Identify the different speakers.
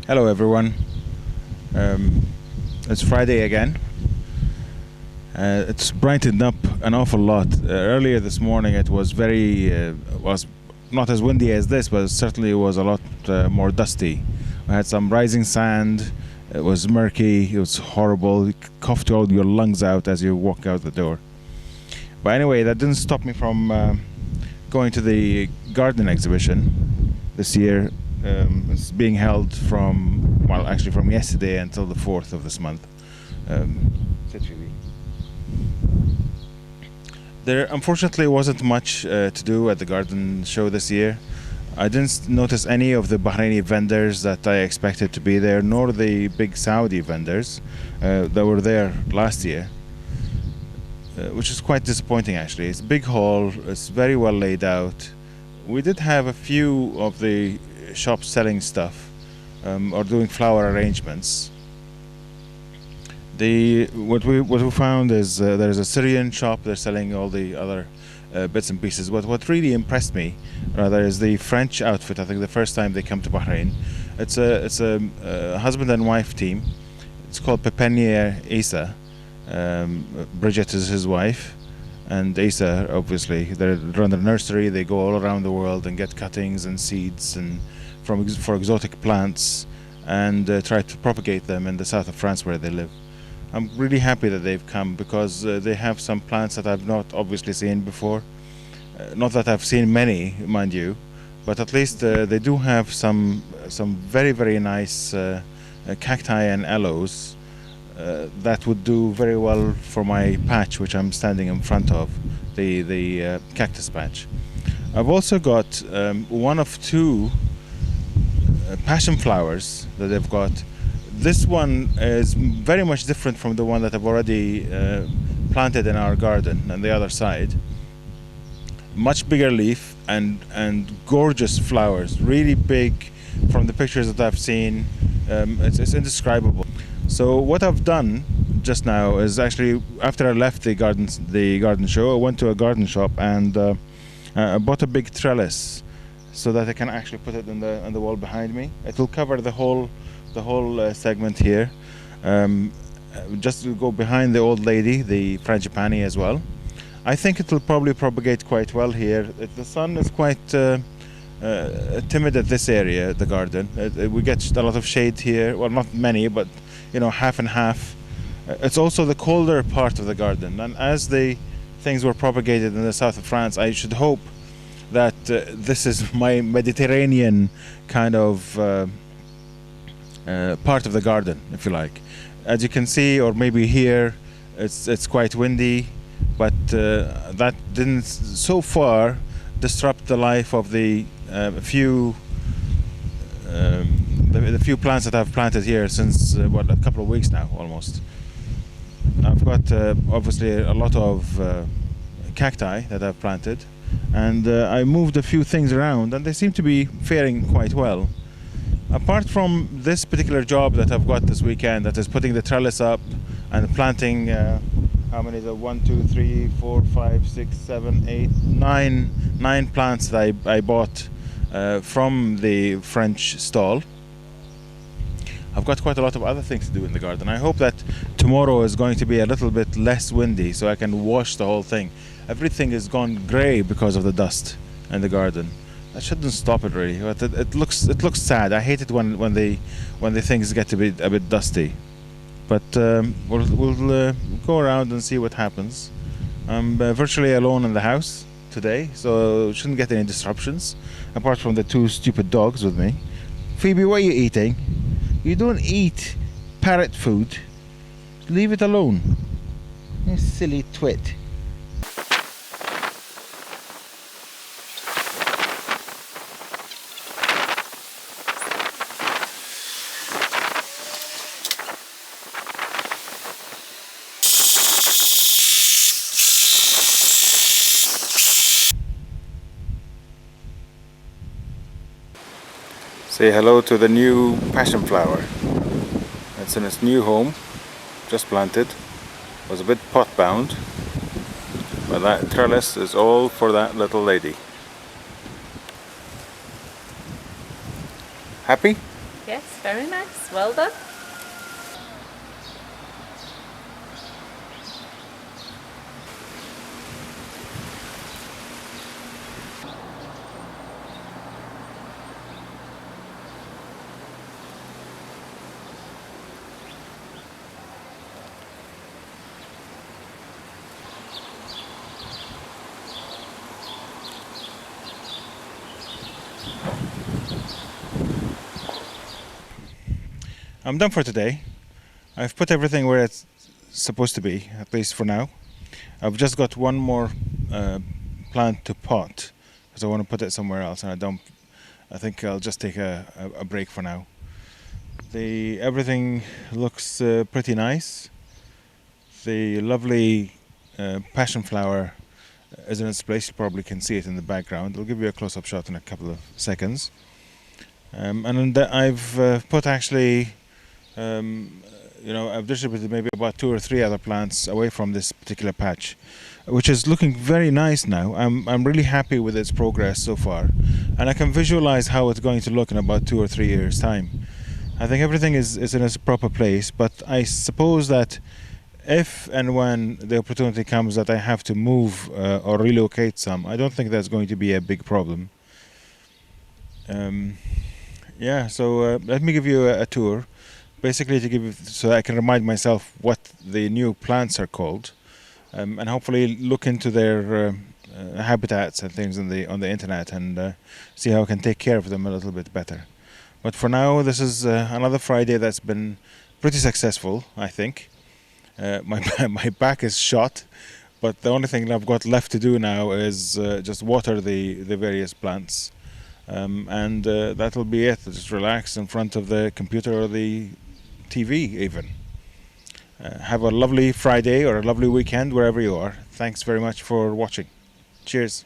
Speaker 1: Hello everyone. Um, it's Friday again. It's brightened up an awful lot. Earlier this morning it was was not as windy as this, but certainly was a lot more dusty. We had some rising sand. It was murky. It was horrible. You coughed all your lungs out as you walk out the door. But anyway, that didn't stop me from going to the garden exhibition this year. It's being held from yesterday until the 4th of this month. There unfortunately wasn't much to do at the garden show this year. I didn't notice any of the Bahraini vendors that I expected to be there, nor the big Saudi vendors that were there last year, which is quite disappointing actually. It's a big hall, it's very well laid out. We did have a few of the shops selling stuff or doing flower arrangements. What we found is there's a Syrian shop. They're selling all the other bits and pieces. What really impressed me rather is the French outfit. I think the first time they come to Bahrain, it's a husband and wife team. It's called Pepiniere Isa. Bridget is his wife, and Isa, obviously, they run a nursery. They go all around the world and get cuttings and seeds and for exotic plants and try to propagate them in the south of France where they live. I'm really happy that they've come because they have some plants that I've not obviously seen before. Not that I've seen many, mind you, but at least they do have some very, very nice cacti and aloes that would do very well for my patch, which I'm standing in front of, the cactus patch. I've also got one of two passion flowers that they've got. This one is very much different from the one that I've already planted in our garden on the other side. Much bigger leaf and gorgeous flowers, really big from the pictures that I've seen. It's indescribable. So what I've done just now is actually, after I left the garden show, I went to a garden shop and I bought a big trellis so that I can actually put it on the wall behind me. It will cover the whole segment here, just to go behind the old lady, the frangipani as well. I think it will probably propagate quite well here. The sun is quite timid at this area, the garden. We get a lot of shade here, well, not many, but half and half. It's also the colder part of the garden, and as the things were propagated in the south of France, I should hope that this is my Mediterranean kind of part of the garden, if you like. As you can see, or maybe hear, it's quite windy, but that didn't so far disrupt the life of the few plants that I've planted here since a couple of weeks now almost. I've got obviously a lot of cacti that I've planted, and I moved a few things around and they seem to be faring quite well. Apart from this particular job that I've got this weekend, that is putting the trellis up and planting how many? 1, 2, 3, 4, 5, 6, 7, 8, 9 plants that I bought from the French stall. I've got quite a lot of other things to do in the garden. I hope that tomorrow is going to be a little bit less windy so I can wash the whole thing. Everything has gone grey because of the dust in the garden. That shouldn't stop it really, but it looks sad. I hate it when the things get to be a bit dusty. But we'll go around and see what happens. I'm virtually alone in the house today, so shouldn't get any disruptions, apart from the two stupid dogs with me. Phoebe, what are you eating? You don't eat parrot food. Leave it alone. You silly twit. Say hello to the new passion flower. It's in its new home, just planted. Was a bit pot bound, but that trellis is all for that little lady. Happy?
Speaker 2: Yes, very nice. Well done.
Speaker 1: I'm done for today. I've put everything where it's supposed to be, at least for now. I've just got one more plant to pot because I want to put it somewhere else, and I think I'll just take a break for now. Everything looks pretty nice. The lovely passion flower is in its place. You probably can see it in the background. I'll give you a close-up shot in a couple of seconds. And I've put actually, I've distributed maybe about 2 or 3 other plants away from this particular patch, which is looking very nice now. I'm really happy with its progress so far, and I can visualize how it's going to look in about 2 or 3 years' time. I think everything is in its proper place, but I suppose that if and when the opportunity comes that I have to move or relocate some, I don't think that's going to be a big problem. So let me give you a tour, basically so I can remind myself what the new plants are called, and hopefully look into their habitats and things on the internet and see how I can take care of them a little bit better. But for now, this is another Friday that's been pretty successful, I think. My back is shot, but the only thing I've got left to do now is just water the various plants. And that'll be it. Just relax in front of the computer or the TV even. Have a lovely Friday or a lovely weekend wherever you are. Thanks very much for watching. Cheers.